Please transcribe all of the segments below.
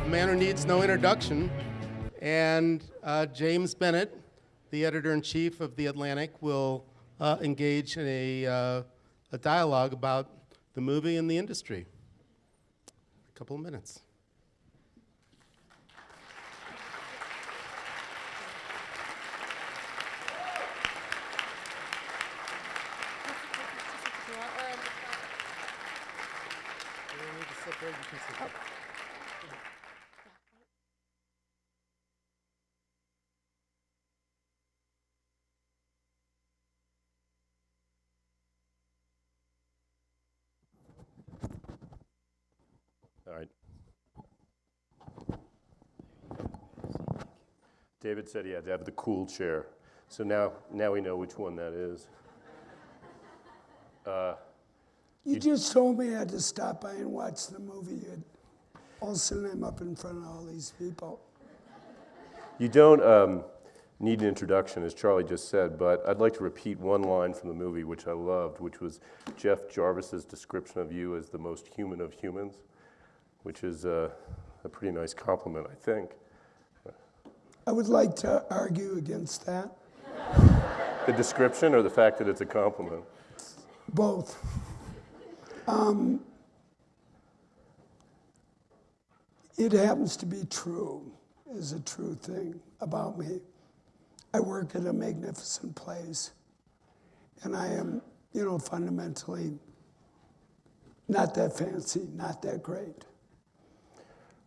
man who needs no introduction. And James Bennet, the editor-in-chief of The Atlantic, will engage in a dialogue about the movie and the industry. A couple of minutes. All right. David said he had to have the cool chair. So now we know which one that is. You just told me I had to stop by and watch the movie. All of a sudden I'm up in front of all these people. You don't need an introduction, as Charlie just said, but I'd like to repeat one line from the movie, which I loved, which was Jeff Jarvis's description of you as the most human of humans, which is a pretty nice compliment, I think. I would like to argue against that. The description or the fact that it's a compliment? Both. It happens to be true, is a true thing about me. I work at a magnificent place, and I am, fundamentally not that fancy, not that great.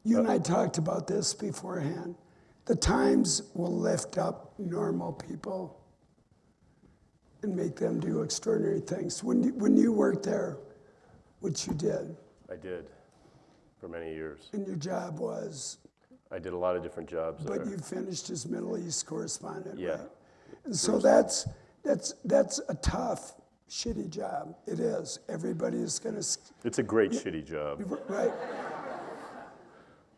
You and I talked about this beforehand. The Times will lift up normal people and make them do extraordinary things. When you worked there, which you did. I did, for many years. And your job was? I did a lot of different jobs there. But you finished as Middle East correspondent, yeah. Right? And so that's a tough, shitty job. It is. Everybody is going to... It's a great shitty job. Right.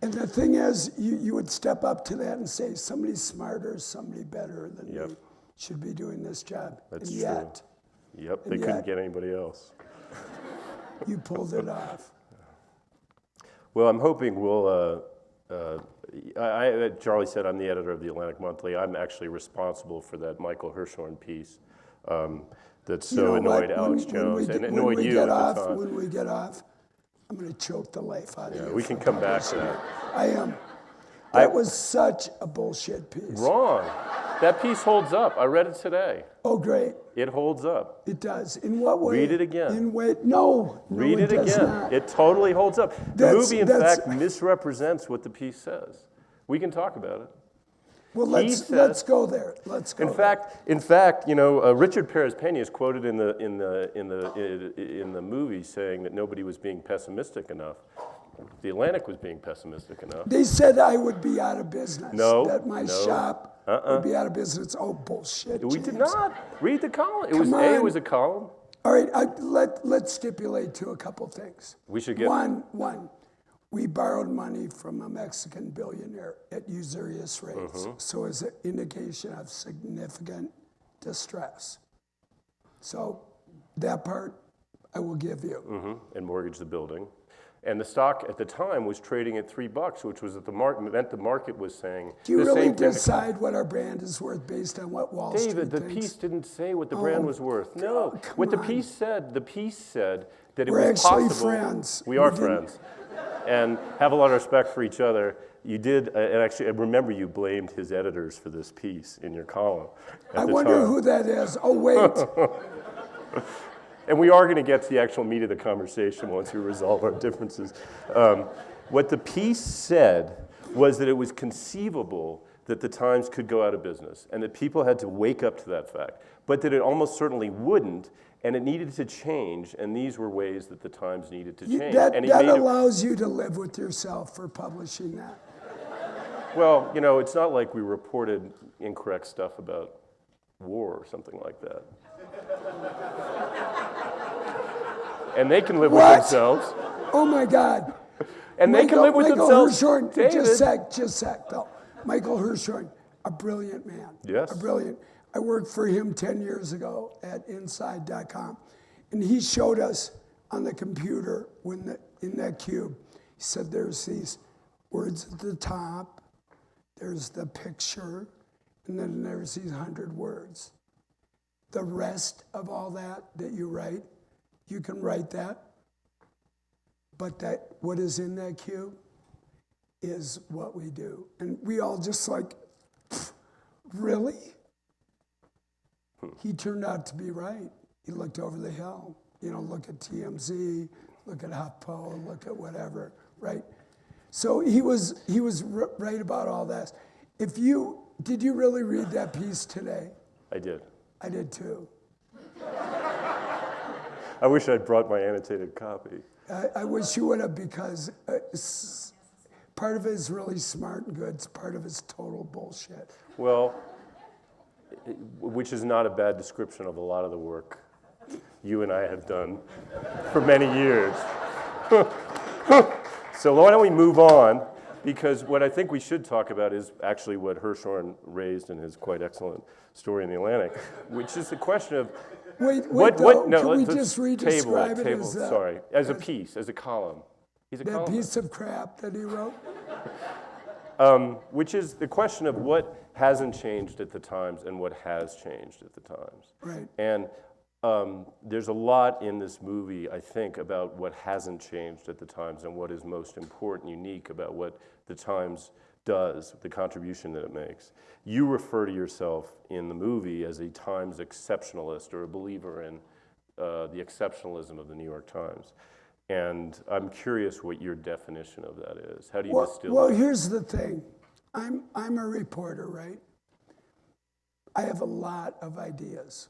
And the thing is, you would step up to that and say, somebody smarter, somebody better than me should be doing this job. That's and true. Yet, yep, they couldn't get anybody else. You pulled it off. Well, I'm hoping we'll, Charlie said I'm the editor of the Atlantic Monthly. I'm actually responsible for that Michael Hirshhorn piece that so annoyed Alex Jones and annoyed you at the time. When we get off, I'm going to choke the life out of you. We can come back to that. I am. That was such a bullshit piece. Wrong. That piece holds up. I read it today. Oh, great. It holds up. It does. In what way? Read it again. No, Read it does again. not. It totally holds up. The movie, in fact, misrepresents what the piece says. We can talk about it. Well, let's go there. Let's go. In fact, Richard Perez-Pena is quoted in the movie saying that nobody was being pessimistic enough. The Atlantic was being pessimistic enough. They said I would be out of business. No. That my shop would be out of business. Oh, bullshit. We James. did not read the column. It was a column. All right. Let's stipulate to a couple things. We should get one. We borrowed money from a Mexican billionaire at usurious rates, so it's an indication of significant distress. So that part I will give you. And mortgage the building. And the stock at the time was trading at $3, which was at the market was saying. Do you really decide what our brand is worth based on what Wall Street thinks? David, the piece didn't say what the brand was worth. No, what the piece said that it was possible. We're actually friends. We are friends, and have a lot of respect for each other. You did, and actually, I remember you blamed his editors for this piece in your column. I wonder who that is. Oh, wait. And we are going to get to the actual meat of the conversation once we resolve our differences. What the piece said was that it was conceivable that the Times could go out of business and that people had to wake up to that fact, but that it almost certainly wouldn't, and it needed to change, and these were ways that the Times needed to change. That allows you to live with yourself for publishing that. Well, it's not like we reported incorrect stuff about war or something like that. And they can live with themselves. Oh my God. And they can live with themselves. Michael Hirshhorn, just sec, though. Michael Hirshhorn, a brilliant man. Yes. A brilliant. I worked for him 10 years ago at inside.com. And he showed us on the computer in that cube, he said there's these words at the top, there's the picture, and then there's these 100 words. The rest of all that you write, you can write that, but that what is in that cube is what we do. And we all just like, really? He turned out to be right. He looked over the hill. You know, look at TMZ, look at HuffPo, look at whatever, right? So he was right about all that. Did you really read that piece today? I did. I did too. I wish I'd brought my annotated copy. I wish you would have, because part of it is really smart and good, part of it's total bullshit. Well, which is not a bad description of a lot of the work you and I have done for many years. So why don't we move on? Because what I think we should talk about is actually what Hirshhorn raised in his quite excellent story in the Atlantic, which is the question of Wait, no, can we let's just re-describe it as as a piece, as a column. He's a that columnist. piece of crap that he wrote? Which is the question of what hasn't changed at the Times and what has changed at the Times. Right. And there's a lot in this movie, I think, about what hasn't changed at the Times and what is most important, unique about what the Times does, the contribution that it makes. You refer to yourself in the movie as a Times exceptionalist or a believer in the exceptionalism of the New York Times. And I'm curious what your definition of that is. How do you distill it? Well, here's the thing. I'm a reporter, right? I have a lot of ideas.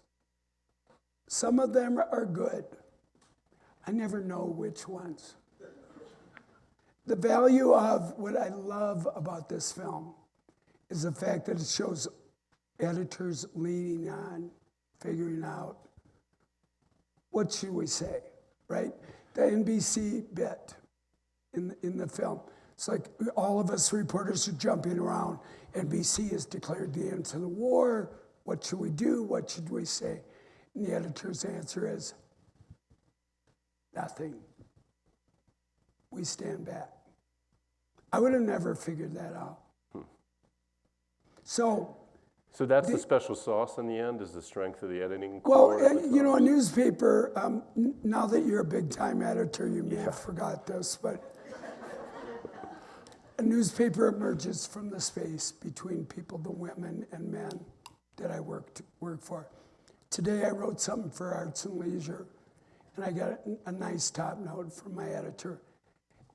Some of them are good. I never know which ones. The value of what I love about this film is the fact that it shows editors leaning on, figuring out, what should we say, right? The NBC bit in the film. It's like all of us reporters are jumping around. NBC has declared the end to the war. What should we do? What should we say? And the editor's answer is, nothing. We stand back. I would have never figured that out. So that's the special sauce in the end, is the strength of the editing well, core of the you know, a Times? newspaper, now that you're a big-time editor, you may have forgot this, but a newspaper emerges from the space between people, the women and men that I work for. Today I wrote something for Arts and Leisure, and I got a nice top note from my editor.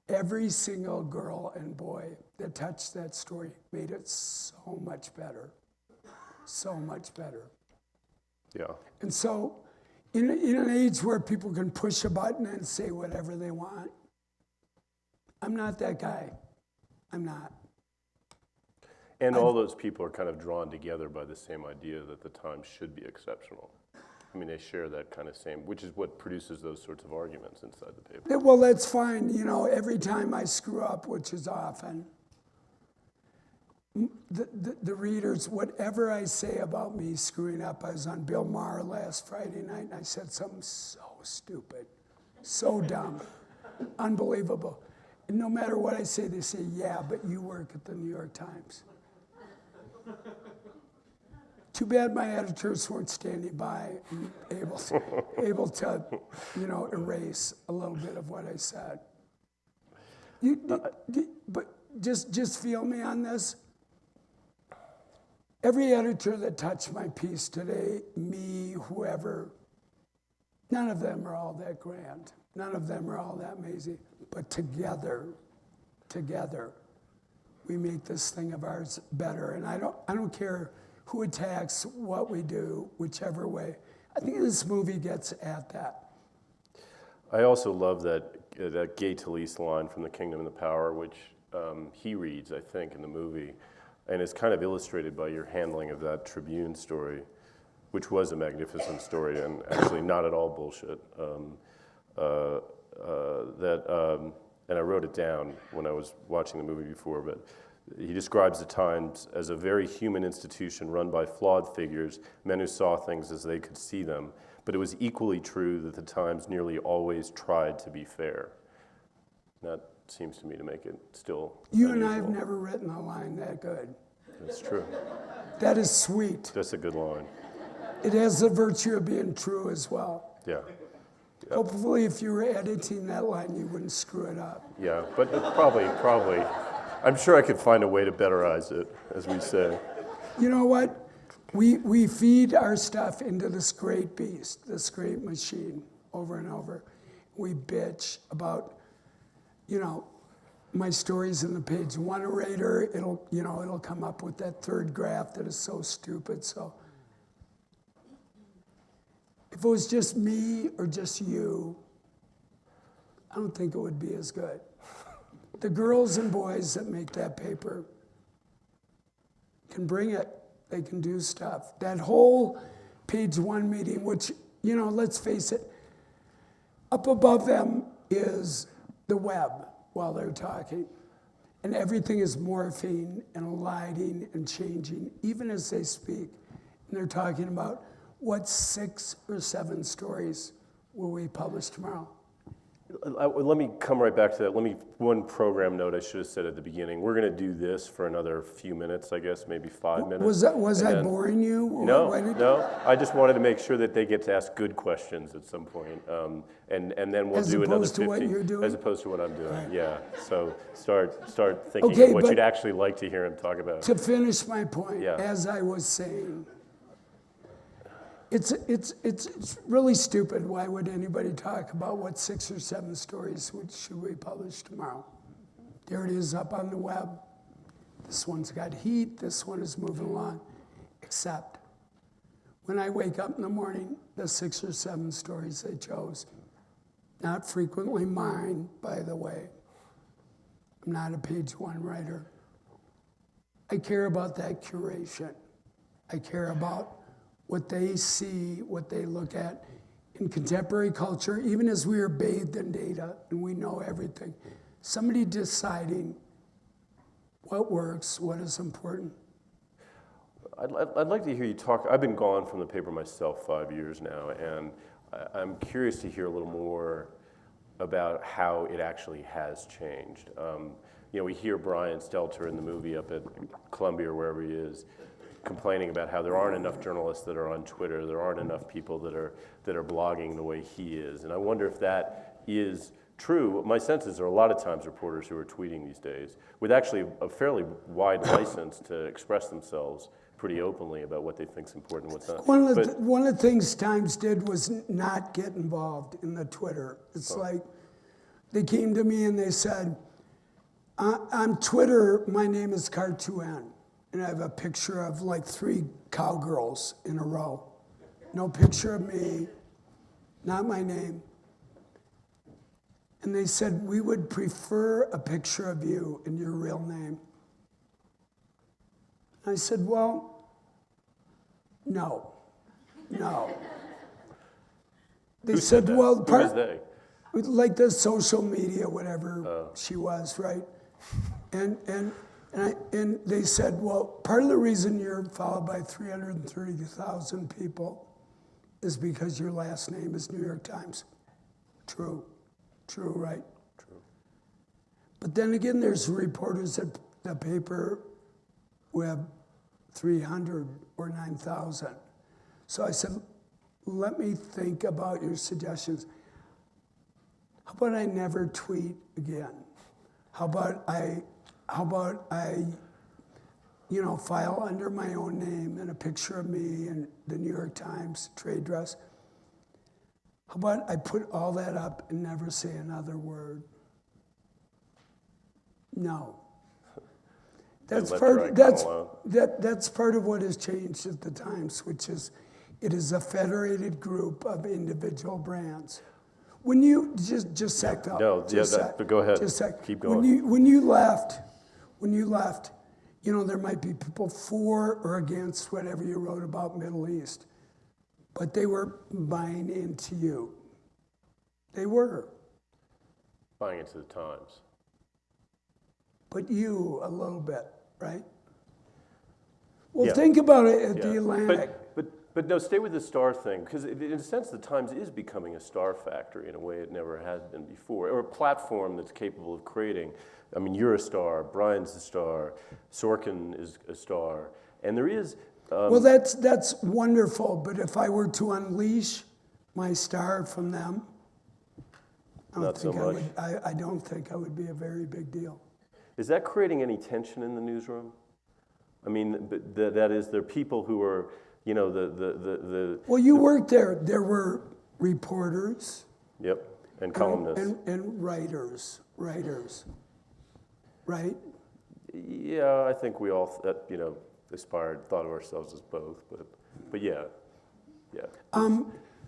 Every single girl and boy that touched that story made it so much better. So much better. Yeah. And so, in an age where people can push a button and say whatever they want, I'm not that guy. I'm not. And all those people are kind of drawn together by the same idea that the Times should be exceptional. I mean, they share that kind of same, which is what produces those sorts of arguments inside the paper. Well, that's fine. You know, every time I screw up, which is often, the readers, whatever I say about me screwing up, I was on Bill Maher last Friday night, and I said something so stupid, so dumb, unbelievable. And no matter what I say, they say, yeah, but you work at the New York Times. Too bad my editors weren't standing by and able to, you know, erase a little bit of what I said. But just feel me on this. Every editor that touched my piece today, me, whoever, none of them are all that grand. None of them are all that amazing. But together, we make this thing of ours better. And I don't care who attacks what we do, whichever way. I think this movie gets at that. I also love that Gay Talese line from The Kingdom and the Power, which he reads, I think, in the movie, and is kind of illustrated by your handling of that Tribune story, which was a magnificent story and actually not at all bullshit. And I wrote it down when I was watching the movie before, but he describes the Times as a very human institution run by flawed figures, men who saw things as they could see them, but it was equally true that the Times nearly always tried to be fair. That seems to me to make it still You and I have unusual. never written a line that good. That's true. That is sweet. That's a good line. It has the virtue of being true as well. Yeah. Hopefully, if you were editing that line, you wouldn't screw it up. Yeah, but probably, I'm sure I could find a way to betterize it, as we say. You know what? We feed our stuff into this great beast, this great machine, over and over. We bitch about, my stories in the page one orator. It'll come up with that third graph that is so stupid. So if it was just me or just you, I don't think it would be as good. The girls and boys that make that paper can bring it. They can do stuff. That whole page one meeting, which, let's face it, up above them is the web while they're talking. And everything is morphing and aligning and changing, even as they speak. And they're talking about what 6 or 7 stories will we publish tomorrow. Let me come right back to that. One program note I should have said at the beginning. We're going to do this for another few minutes, I guess, maybe 5 minutes. Was I boring you? No. I just wanted to make sure that they get to ask good questions at some point. And then we'll do another 15. As opposed to what you're doing? As opposed to what I'm doing, Right. yeah. So start thinking Okay, of what but you'd actually like to hear him talk about. To finish my point, Yeah. as I was saying, it's really stupid. Why would anybody talk about what 6 or 7 stories should we publish tomorrow? There it is up on the web. This one's got heat. This one is moving along. Except when I wake up in the morning, the 6 or 7 stories they chose, not frequently mine, by the way. I'm not a page one writer. I care about that curation. I care about what they see, what they look at in contemporary culture, even as we are bathed in data and we know everything. Somebody deciding what works, what is important. I'd like to hear you talk. I've been gone from the paper myself 5 years now, and I'm curious to hear a little more about how it actually has changed. We hear Brian Stelter in the movie up at Columbia or wherever he is, complaining about how there aren't enough journalists that are on Twitter, there aren't enough people that are blogging the way he is. And I wonder if that is true. My sense is there are a lot of times reporters who are tweeting these days with actually a fairly wide license to express themselves pretty openly about what they think is important and what's not. One of the things Times did was not get involved in the Twitter. It's like they came to me and they said, on Twitter, my name is Carr 2N. And I have a picture of like 3 cowgirls in a row. No picture of me, not my name. And they said, we would prefer a picture of you and your real name. I said, well, no. They Who said, that? well, Who is they? like the social media, whatever she was, right? And they said, well, part of the reason you're followed by 330,000 people is because your last name is New York Times. True, right? True. But then again, there's reporters at the paper who have 300 or 9,000. So I said, let me think about your suggestions. How about I never tweet again? How about I file under my own name and a picture of me and the New York Times trade dress? How about I put all that up and never say another word? No. That's part of what has changed at the Times, which is it is a federated group of individual brands. When you just sec though. No, but go ahead. Just sec. Keep going. When you left, there might be people for or against whatever you wrote about Middle East, but they were buying into you. They were. Buying into the Times. But you a little bit, right? Well, Yeah. think about it at Yeah. the Atlantic. But But no, stay with the star thing, because in a sense, the Times is becoming a star factory in a way it never had been before, or a platform that's capable of creating. I mean, you're a star, Brian's a star, Sorkin is a star, and there is. Well, that's wonderful, but if I were to unleash my star from them, Not so much. I don't think I would be a very big deal. Is that creating any tension in the newsroom? I mean, that is, there are people who are, you know, the Well, you worked there. There were reporters. Yep, and columnists. And writers, right? Yeah, I think we all, thought of ourselves as both, but yeah.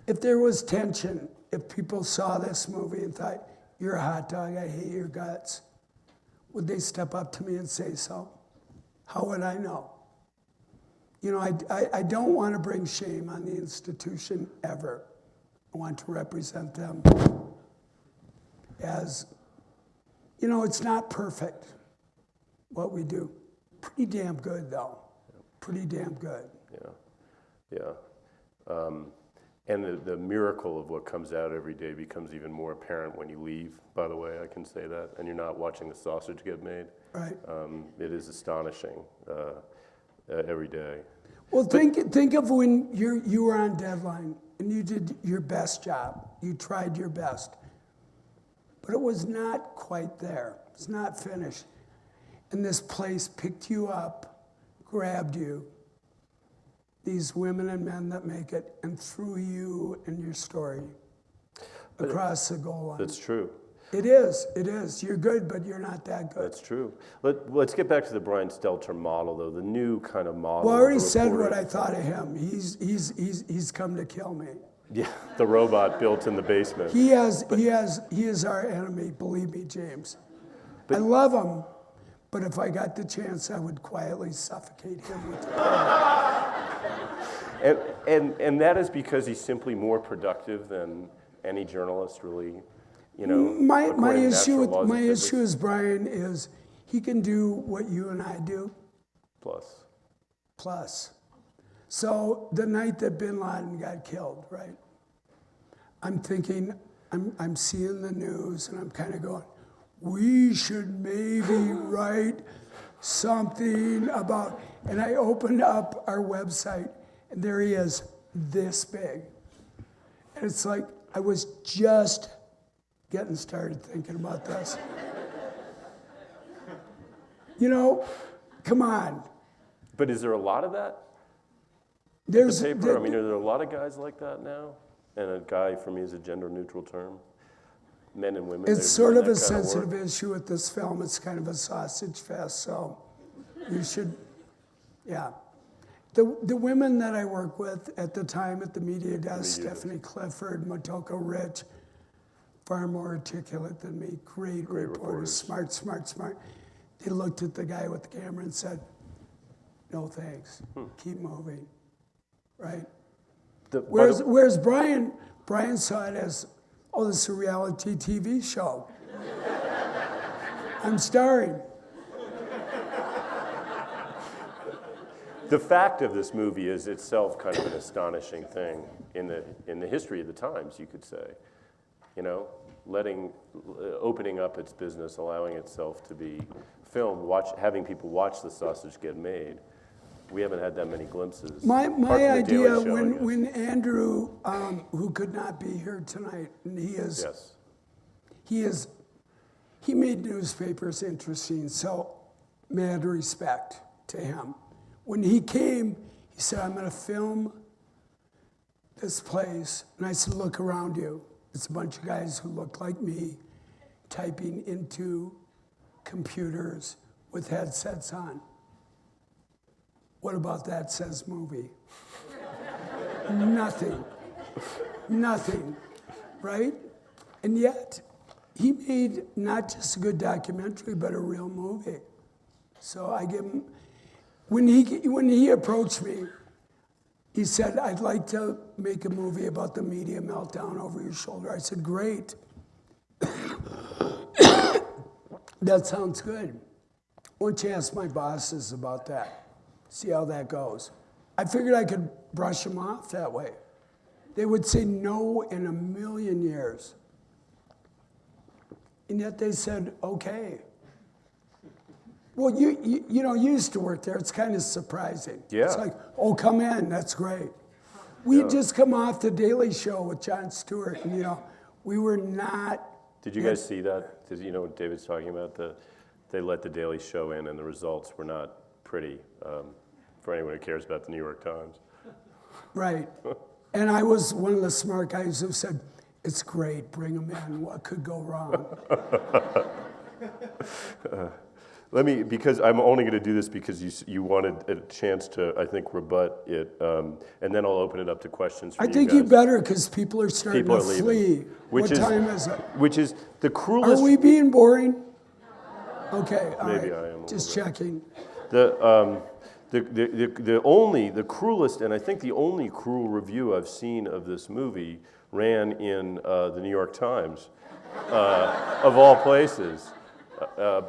If there was tension, if people saw this movie and thought, you're a hot dog, I hate your guts, would they step up to me and say so? How would I know? You know, I don't want to bring shame on the institution ever. I want to represent them as, you know, it's not perfect what we do. Pretty damn good, though. Pretty damn good. Yeah. And the miracle of what comes out every day becomes even more apparent when you leave, by the way, I can say that, and you're not watching the sausage get made. Right. It is astonishing every day. Well, think of when you were on deadline and you did your best job. You tried your best. But it was not quite there. It's not finished. And this place picked you up, grabbed you, these women and men that make it, and threw you and your story across the goal line. That's true. It is. You're good, but you're not that good. That's true. Let's get back to the Brian Stelter model, though, the new kind of model. Well, I already said what I thought of him. He's come to kill me. Yeah, the robot built in the basement. He is our enemy, believe me, James. I love him, but if I got the chance, I would quietly suffocate him with the pen. And that is because he's simply more productive than any journalist really, you know. My issue with Brian is he can do what you and I do. Plus. So the night that Bin Laden got killed, right? I'm thinking, I'm seeing the news and I'm kind of going, we should maybe write something about, and I opened up our website and there he is, this big. And it's like, I was just getting started thinking about this. You know, come on. But is there a lot of that? There's the paper, I mean, are there a lot of guys like that now? And a guy, for me, is a gender-neutral term. Men and women. It's sort of a sensitive issue with this film. It's kind of a sausage fest, so you should, yeah. The women that I work with at the time at the media desk, Stephanie Clifford, Motoko Rich, far more articulate than me, great reporters, smart. They looked at the guy with the camera and said, no thanks, keep moving, right? Whereas Brian saw it as, oh, this is a reality TV show. I'm starring. The fact of this movie is itself kind of an astonishing thing in the history of the Times, you could say. You know, opening up its business, allowing itself to be filmed, having people watch the sausage get made. We haven't had that many glimpses. My idea when Andrew, who could not be here tonight, and he made newspapers interesting, so mad respect to him. When he came, he said, I'm going to film this place. And I said, look around you. It's a bunch of guys who look like me, typing into computers with headsets on. What about that says movie? Nothing, right? And yet, he made not just a good documentary, but a real movie. So I give him, when he approached me, he said, I'd like to make a movie about the media meltdown over your shoulder. I said, great. That sounds good. Why don't you ask my bosses about that? See how that goes. I figured I could brush them off that way. They would say no in a million years. And yet they said, okay. Well, you used to work there. It's kind of surprising. Yeah. It's like, oh, come in. That's great. We just come off the Daily Show with Jon Stewart, and we were not. Did you guys see that? Did you know what David's talking about? They let the Daily Show in, and the results were not pretty for anyone who cares about the New York Times. Right. And I was one of the smart guys who said, it's great, bring them in. What could go wrong? Because I'm only going to do this because you wanted a chance to, I think, rebut it, and then I'll open it up to questions from you guys. I think you better, because people are starting to flee. What time is it? Which is the cruelest. Are we being boring? Okay, all Maybe right. I am. Just checking. The cruelest, and I think the only cruel review I've seen of this movie ran in the New York Times, of all places.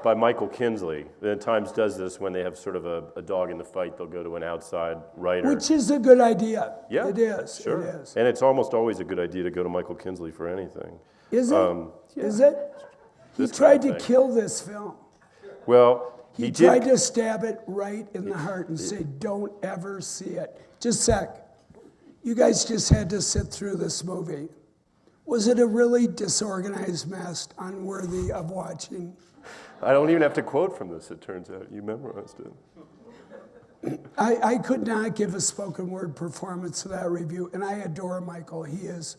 By Michael Kinsley. The Times does this when they have sort of a dog in the fight. They'll go to an outside writer. Which is a good idea. Yeah, it is. sure. It is. And it's almost always a good idea to go to Michael Kinsley for anything. Is it? Yeah. Is it? He This tried kind to of thing. kill this film. Well, He did. tried to stab it right in the heart and say, don't ever see it. Just a sec. You guys just had to sit through this movie. Was it a really disorganized mess, unworthy of watching? I don't even have to quote from this, it turns out. You memorized it. I could not give a spoken word performance to that review, and I adore Michael. He is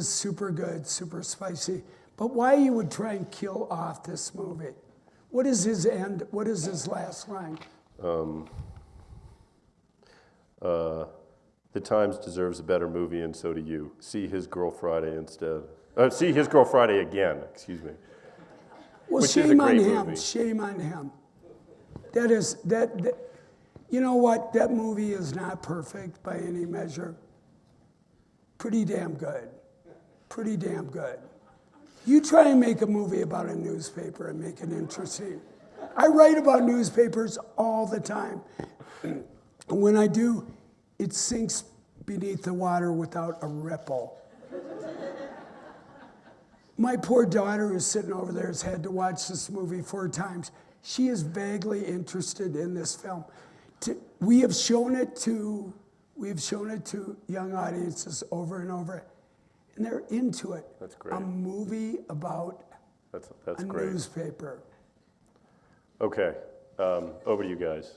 super good, super spicy. But why you would try and kill off this movie? What is his end? What is his last line? The Times deserves a better movie, and so do you. See His Girl Friday instead. See His Girl Friday again, excuse me. Well, Which is a shame on great him. movie. Shame on him. That. You know what? That movie is not perfect by any measure. Pretty damn good. Pretty damn good. You try and make a movie about a newspaper and make it interesting. I write about newspapers all the time. And when I do, it sinks beneath the water without a ripple. My poor daughter, who's sitting over there, has had to watch this movie 4 times. She is vaguely interested in this film. We have shown it to young audiences over and over, and they're into it. That's great. A movie about That's a great. newspaper. Okay, over to you guys.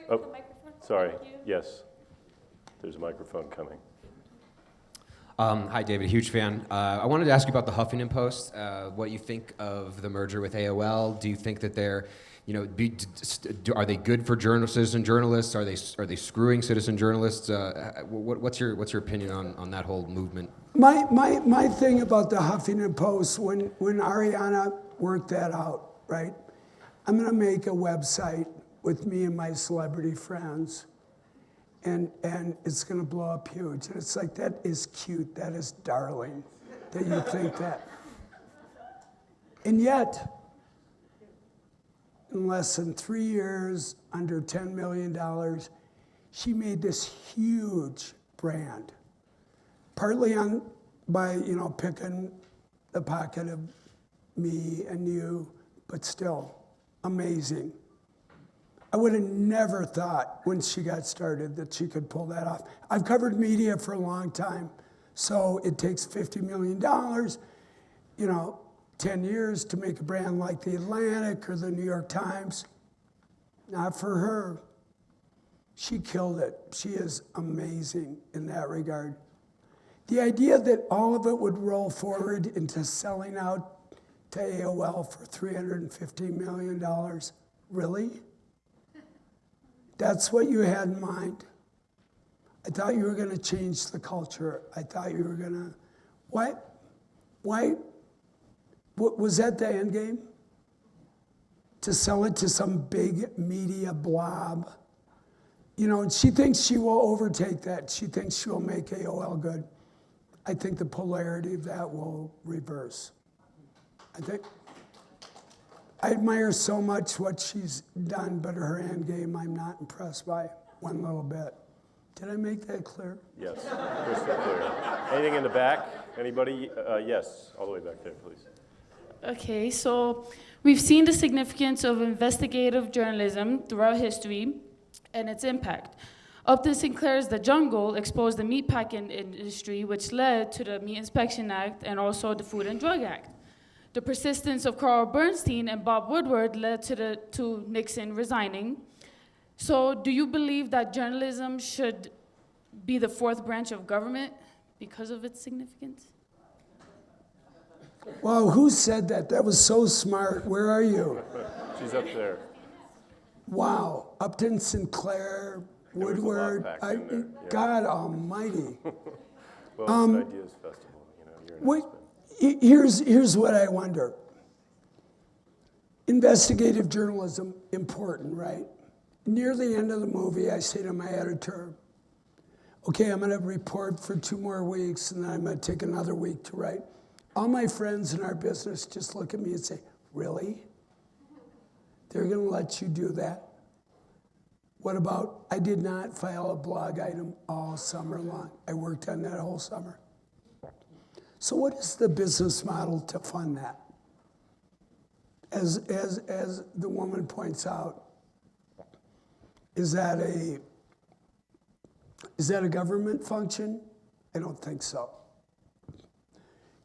Oh, sorry. Yes, there's a microphone coming. Hi, David. Huge fan. I wanted to ask you about the Huffington Post. What you think of the merger with AOL? Do you think that they're, are they good for citizen journalists? Are they screwing citizen journalists? What's your opinion on that whole movement? My thing about the Huffington Post, when Ariana worked that out, right? I'm going to make a website with me and my celebrity friends. And it's going to blow up huge. And it's like, that is cute, that is darling, that you think that. And yet, in less than 3 years, under $10 million, she made this huge brand. Partly by picking the pocket of me and you, but still, amazing. I would have never thought when she got started that she could pull that off. I've covered media for a long time, so it takes $50 million, 10 years to make a brand like the Atlantic or the New York Times. Not for her. She killed it. She is amazing in that regard. The idea that all of it would roll forward into selling out to AOL for $350 million, really? That's what you had in mind? I thought you were going to change the culture. I thought you were going to... Why? Was that the end game? To sell it to some big media blob? And she thinks she will overtake that. She thinks she will make AOL good. I think the polarity of that will reverse. I admire so much what she's done, but her end game I'm not impressed by one little bit. Did I make that clear? Yes, crystal clear. Anything in the back? Anybody? Yes, all the way back there, please. Okay, so we've seen the significance of investigative journalism throughout history and its impact. Upton Sinclair's The Jungle exposed the meatpacking industry, which led to the Meat Inspection Act and also the Food and Drug Act. The persistence of Carl Bernstein and Bob Woodward led to Nixon resigning. So do you believe that journalism should be the fourth branch of government because of its significance? Wow, who said that? That was so smart. Where are you? She's up there. Wow, Upton Sinclair, There was a lot Woodward, packed in there, yeah. God almighty. Well, it's an ideas festival, you know, you're in Wait, Aspen. here's what I wonder. Investigative journalism, important, right? Near the end of the movie, I say to my editor, okay, I'm gonna report for 2 more weeks, and then I'm gonna take another week to write. All my friends in our business just look at me and say, really? They're gonna let you do that? What about, I did not file a blog item all summer long. I worked on that whole summer. So what is the business model to fund that? As the woman points out, is that a government function? I don't think so.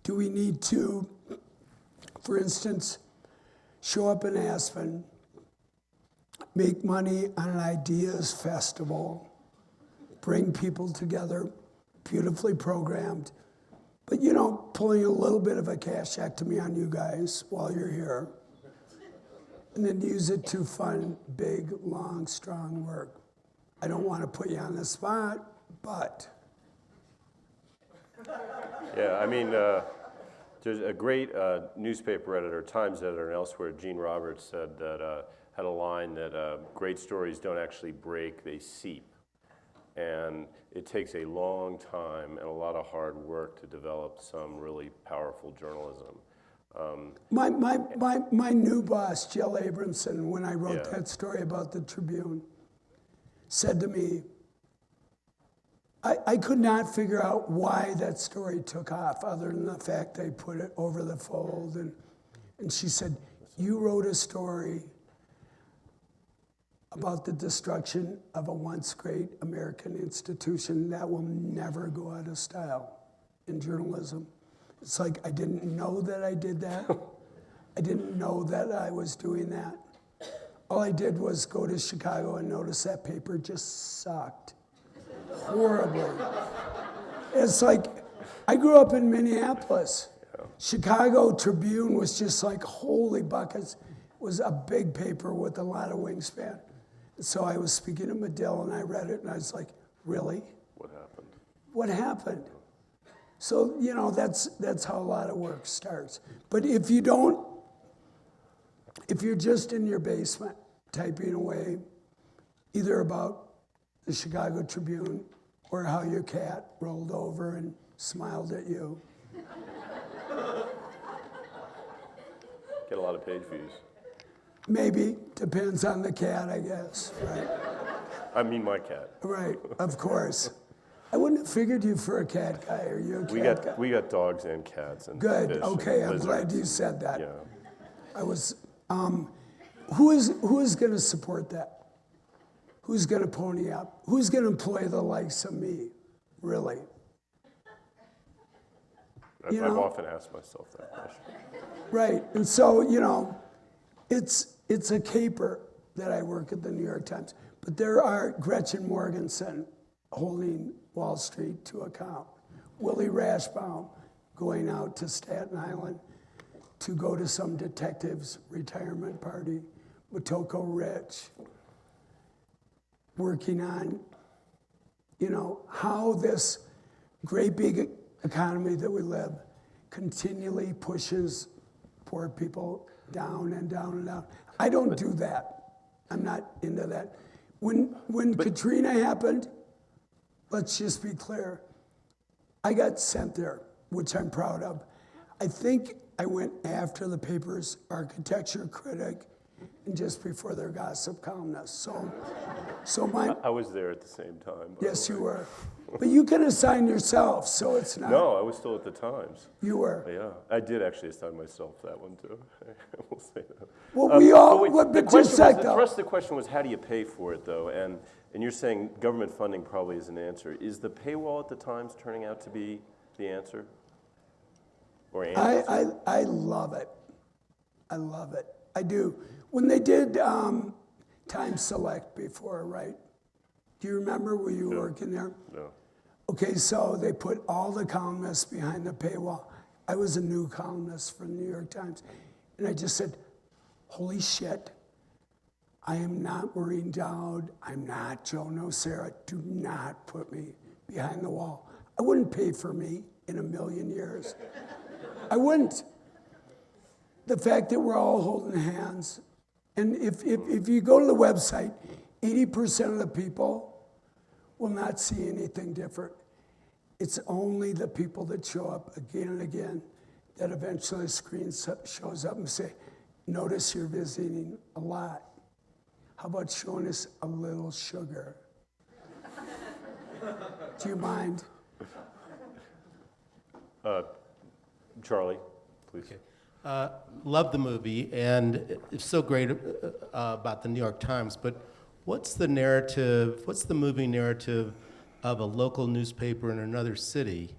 Do we need to, for instance, show up in Aspen, make money on an ideas festival, bring people together, beautifully programmed, but you know, pulling a little bit of a cashectomy on you guys while you're here, and then use it to fund big, long, strong work. I don't want to put you on the spot, but. Yeah, I mean, there's a great newspaper editor, Times editor, and elsewhere, Gene Roberts said that, had a line that great stories don't actually break, they seep. And it takes a long time and a lot of hard work to develop some really powerful journalism. My new boss, Jill Abramson, when I wrote Yeah. that story about the Tribune, said to me, I could not figure out why that story took off other than the fact they put it over the fold. And she said, you wrote a story about the destruction of a once great American institution that will never go out of style in journalism. It's like, I didn't know that I did that. I didn't know that I was doing that. All I did was go to Chicago and notice that paper just sucked horribly. It's like, I grew up in Minneapolis. Chicago Tribune was just like, holy buckets. It was a big paper with a lot of wingspan. So I was speaking to Medill and I read it and I was like, really? What happened? What happened? So, you know, that's how a lot of work starts. But if you don't, if you're just in your basement typing away either about the Chicago Tribune or how your cat rolled over and smiled at you. Get a lot of page views. Maybe, depends on the cat, I guess, right? I mean my cat. Right, of course. I wouldn't have figured you for a cat guy. Are you a cat guy? We got dogs and cats and Good, fish okay, and I'm glad lizards you said that. Yeah. I was, who is gonna support that? Who's gonna pony up? Who's gonna employ the likes of me, really? You I've know? often asked myself that question. Right, and so, you know, it's a caper that I work at the New York Times, but there are Gretchen Morgensen holding Wall Street to account, Willie Rashbaum going out to Staten Island to go to some detective's retirement party, Motoko Rich, working on, you know, how this great big economy that we live continually pushes poor people down and down and down. I don't do that. I'm not into that. When Katrina happened, let's just be clear, I got sent there, which I'm proud of. I think I went after the paper's architecture critic and just before they're gossip columnists. So my, I was there at the same time. by yes, the you way. were. But you can assign yourself, so it's not. No, I was still at the Times. You were. Yeah, I did actually assign myself that one too. I will say that. Well, we all, but wait, but the just question sec was, the though. thrust of the question was, how do you pay for it though? And you're saying government funding probably is an answer. Is the paywall at the Times turning out to be the answer? Or answer? I love it. I love it. I do. When they did Time Select before, right? Do you remember, were you working there? No. Okay, so they put all the columnists behind the paywall. I was a new columnist for the New York Times. And I just said, holy shit, I am not Maureen Dowd. I'm not Joe Nocera. Do not put me behind the wall. I wouldn't pay for me in a million years. I wouldn't. The fact that we're all holding hands, and if you go to the website, 80% of the people will not see anything different. It's only the people that show up again and again that eventually the screen shows up and say, notice you're visiting a lot. How about showing us a little sugar? Do you mind? Charlie, please. Love the movie, and it's so great about the New York Times, but what's the narrative, what's the movie narrative of a local newspaper in another city,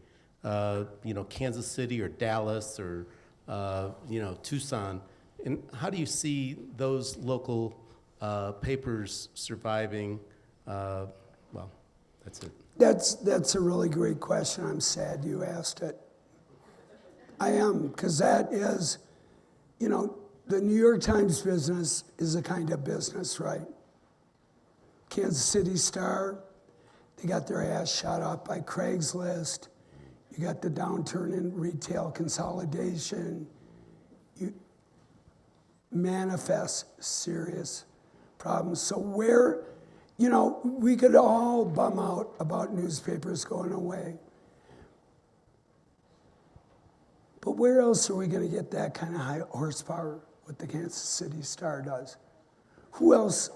Kansas City or Dallas or, Tucson, and how do you see those local papers surviving? Well, that's it. That's a really great question. I'm sad you asked it. I am, because that is, the New York Times business is a kind of business, right? Kansas City Star, they got their ass shot up by Craigslist. You got the downturn in retail consolidation. You manifest serious problems. So where, we could all bum out about newspapers going away. But where else are we going to get that kind of high horsepower, what the Kansas City Star does? Who else,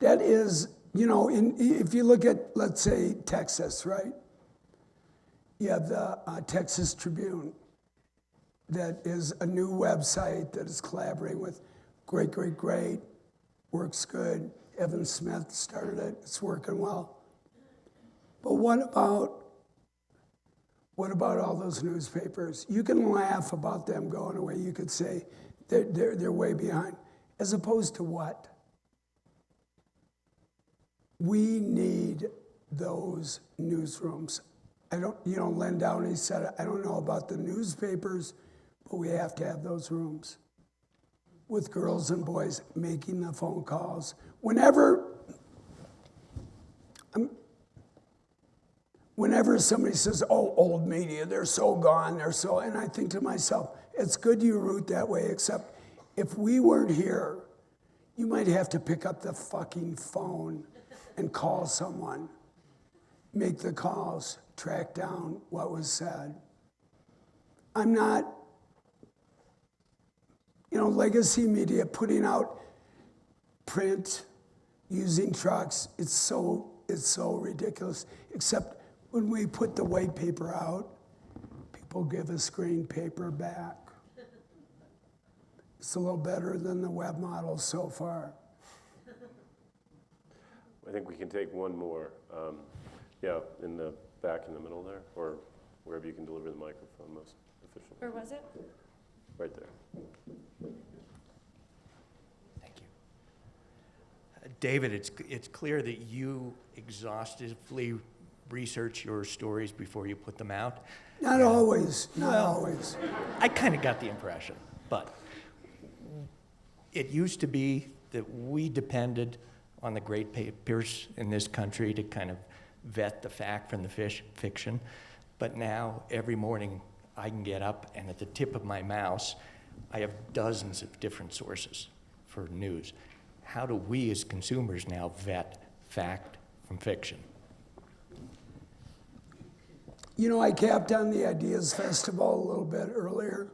that is, if you look at, let's say, Texas, right? You have the Texas Tribune, that is a new website that is collaborating with great, works good. Evan Smith started it, it's working well. But what about all those newspapers? You can laugh about them going away. You could say they're way behind. As opposed to what? We need those newsrooms. Len Downey said, I don't know about the newspapers, but we have to have those rooms with girls and boys making the phone calls. Whenever somebody says, oh, old media, they're so gone, and I think to myself, it's good you root that way, except if we weren't here, you might have to pick up the fucking phone and call someone, make the calls, track down what was said. I'm not, legacy media putting out print, using trucks, it's so ridiculous, except when we put the white paper out, people give us green paper back. It's a little better than the web model so far. I think we can take one more. In the back in the middle there, or wherever you can deliver the microphone most efficiently. Where was it? Right there. Thank you. David, it's clear that you exhaustively research your stories before you put them out. Not always. I kind of got the impression, but it used to be that we depended on the great papers in this country to kind of vet the fact from the fiction. But now, every morning, I can get up, and at the tip of my mouse, I have dozens of different sources for news. How do we as consumers now vet fact from fiction? I capped on the Ideas Festival a little bit earlier.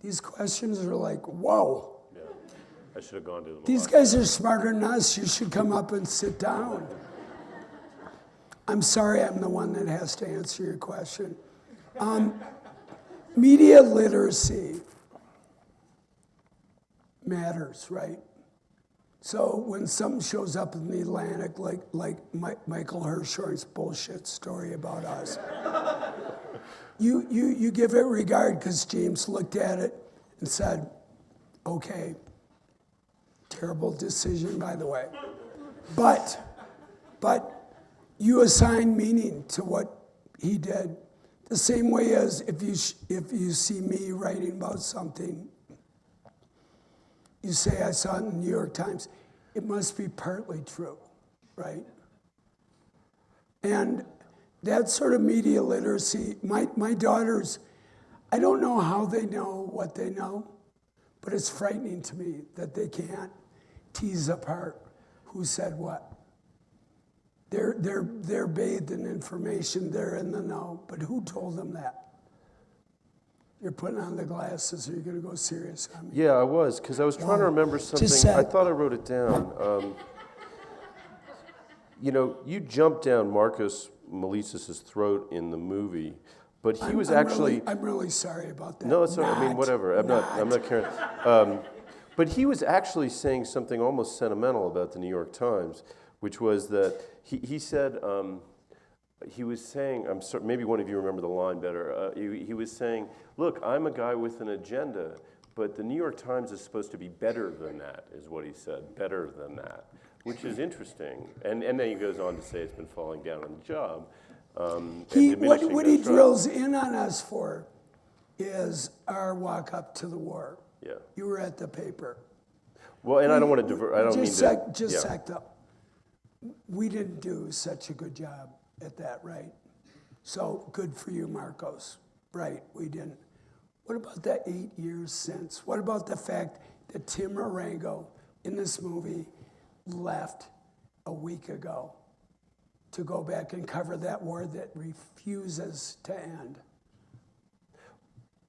These questions are like, whoa. Yeah. I should have gone to them. These guys are smarter than us. You should come up and sit down. I'm sorry I'm the one that has to answer your question. Media literacy matters, right? So when something shows up in the Atlantic, like Michael Hirschhorn's bullshit story about us, you give it regard because James looked at it and said, okay, terrible decision, by the way. But you assign meaning to what he did. The same way as if you see me writing about something, you say, I saw it in the New York Times. It must be partly true, right? And that sort of media literacy, my daughters, I don't know how they know what they know, but it's frightening to me that they can't tease apart who said what. They're bathed in information, they're in the know, but who told them that? You're putting on the glasses, or you're gonna go serious on me? Yeah, I was, because I was trying to remember something. I thought I wrote it down. You jumped down Marcus Malesis' throat in the movie, but he was actually... I'm really sorry about that. No, it's not. I mean, whatever. I'm not caring. But he was actually saying something almost sentimental about the New York Times, which was that he said, he was saying, I'm sorry, maybe one of you remember the line better. He was saying, look, I'm a guy with an agenda, but the New York Times is supposed to be better than that, is what he said, better than that, which is interesting. And then he goes on to say it's been falling down on the job. What he drills in on us for is our walk up to the war. Yeah. You were at the paper. Well, and I don't want to divert, I don't mean to. Just act up. We didn't do such a good job at that, right? So good for you, Marcos. Right, we didn't. What about the 8 years since? What about the fact that Tim Marengo in this movie left a week ago to go back and cover that war that refuses to end?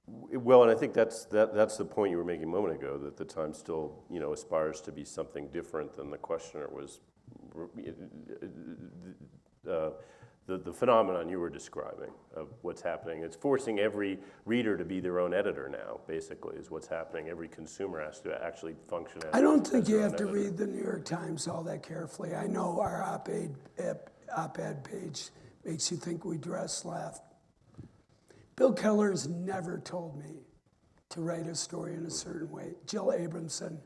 Well, and I think that's the point you were making a moment ago, that the Times still, aspires to be something different than the questioner was. The phenomenon you were describing of what's happening. It's forcing every reader to be their own editor now, basically, is what's happening. Every consumer has to actually function as I don't think you have to editor. read the New York Times all that carefully. I know our op-ed page makes you think we dress left. Bill Keller's never told me to write a story in a certain way. Jill Abramson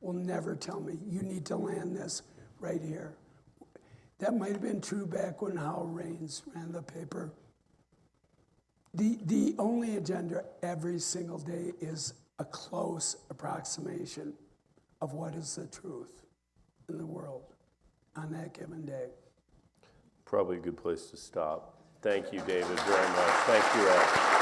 will never tell me, you need to land this right here. That might have been true back when Hal Raines ran the paper. The only agenda every single day is a close approximation of what is the truth in the world on that given day. Probably a good place to stop. Thank you, David, very much. Thank you all.